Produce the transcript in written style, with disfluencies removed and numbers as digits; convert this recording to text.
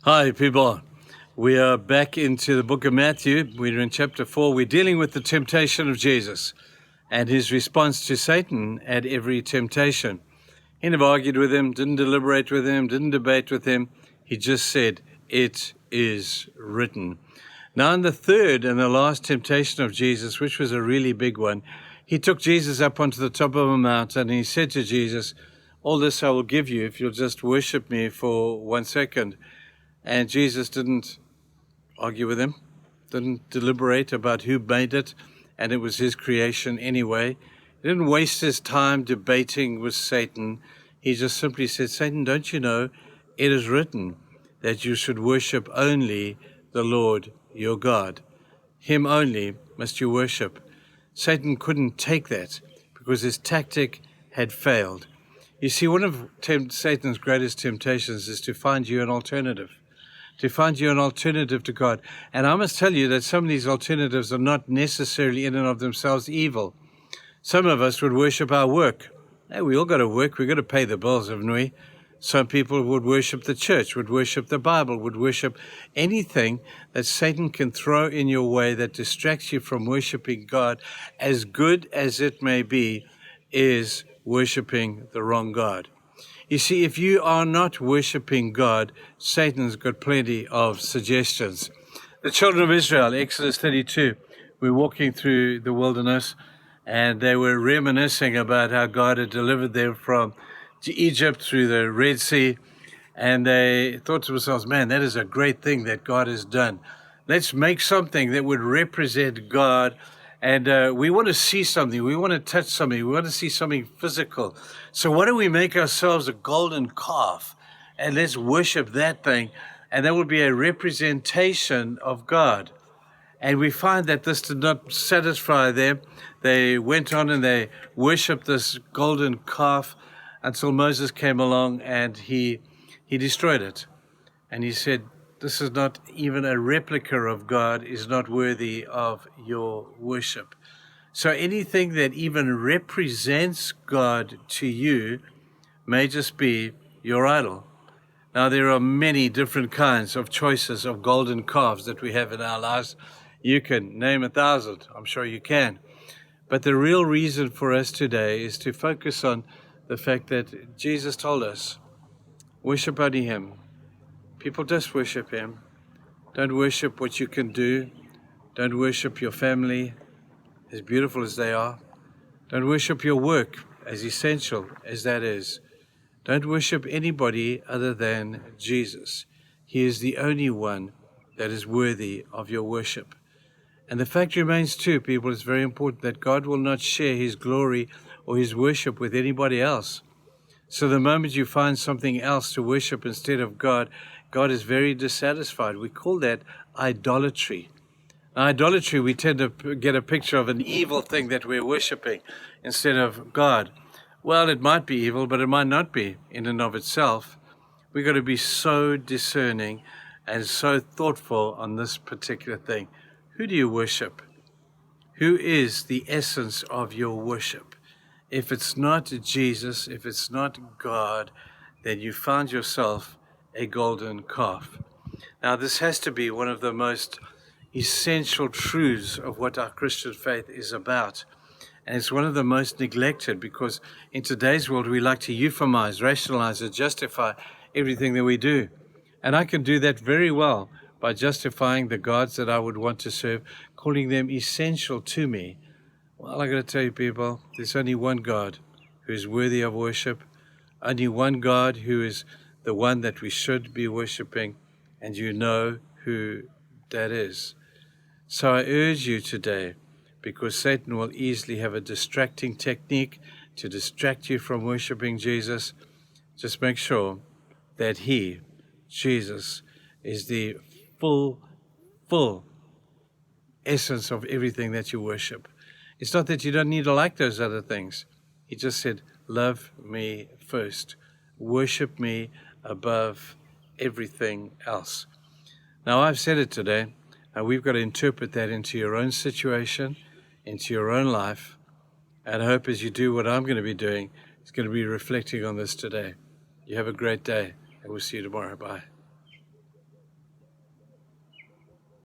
Hi, people. We are back into the book of Matthew. We're in chapter 4. We're dealing with the temptation of Jesus and his response to Satan at every temptation. He never argued with him, didn't deliberate with him, didn't debate with him. He just said, "It is written." Now, in the third and the last temptation of Jesus, which was a really big one, he took Jesus up onto the top of a mountain and he said to Jesus, "All this I will give you if you'll just worship me for 1 second." And Jesus didn't argue with him, didn't deliberate about who made it, and it was his creation anyway. He didn't waste his time debating with Satan. He just simply said, "Satan, don't you know it is written that you should worship only the Lord your God? Him only must you worship." Satan couldn't take that because his tactic had failed. You see, one of Satan's greatest temptations is to find you an alternative. To find you an alternative to God. And I must tell you that some of these alternatives are not necessarily in and of themselves evil. Some of us would worship our work. Hey, we all got to work. We've got to pay the bills, haven't we? Some people would worship the church, would worship the Bible, would worship anything that Satan can throw in your way that distracts you from worshiping God, as good as it may be, is worshiping the wrong God. You see, if you are not worshiping God, Satan's got plenty of suggestions. The children of Israel, Exodus 32, were walking through the wilderness and they were reminiscing about how God had delivered them from Egypt through the Red Sea. And they thought to themselves, man, that is a great thing that God has done. Let's make something that would represent God. And we want to see something. We want to touch something. We want to see something physical. So why don't we make ourselves a golden calf and let's worship that thing? And that will be a representation of God. And we find that this did not satisfy them. They went on and they worshiped this golden calf until Moses came along and he destroyed it. And he said, this is not even a replica of God, is not worthy of your worship. So anything that even represents God to you may just be your idol. Now, there are many different kinds of choices of golden calves that we have in our lives. You can name 1,000. I'm sure you can. But the real reason for us today is to focus on the fact that Jesus told us, worship only him. People just worship him. Don't worship what you can do. Don't worship your family, as beautiful as they are. Don't worship your work, as essential as that is. Don't worship anybody other than Jesus. He is the only one that is worthy of your worship. And the fact remains too, people, it's very important that God will not share his glory or his worship with anybody else. So the moment you find something else to worship instead of God, God is very dissatisfied. We call that idolatry. Now, idolatry, we tend to get a picture of an evil thing that we're worshiping instead of God. Well, it might be evil, but it might not be in and of itself. We've got to be so discerning and so thoughtful on this particular thing. Who do you worship? Who is the essence of your worship? If it's not Jesus, if it's not God, then you found yourself a golden calf. Now, this has to be one of the most essential truths of what our Christian faith is about. And it's one of the most neglected because in today's world, we like to euphemize, rationalize, and justify everything that we do. And I can do that very well by justifying the gods that I would want to serve, calling them essential to me. Well, I got to tell you, people, there's only one God who is worthy of worship, only one God who is the one that we should be worshiping, and you know who that is. So I urge you today, because Satan will easily have a distracting technique to distract you from worshiping Jesus, just make sure that he, Jesus, is the full essence of everything that you worship. It's not that you don't need to like those other things. He just said, love me first. Worship me above everything else. Now, I've said it today. We've got to interpret that into your own situation, into your own life. And I hope as you do what I'm going to be doing, it's going to be reflecting on this today. You have a great day, and we'll see you tomorrow. Bye.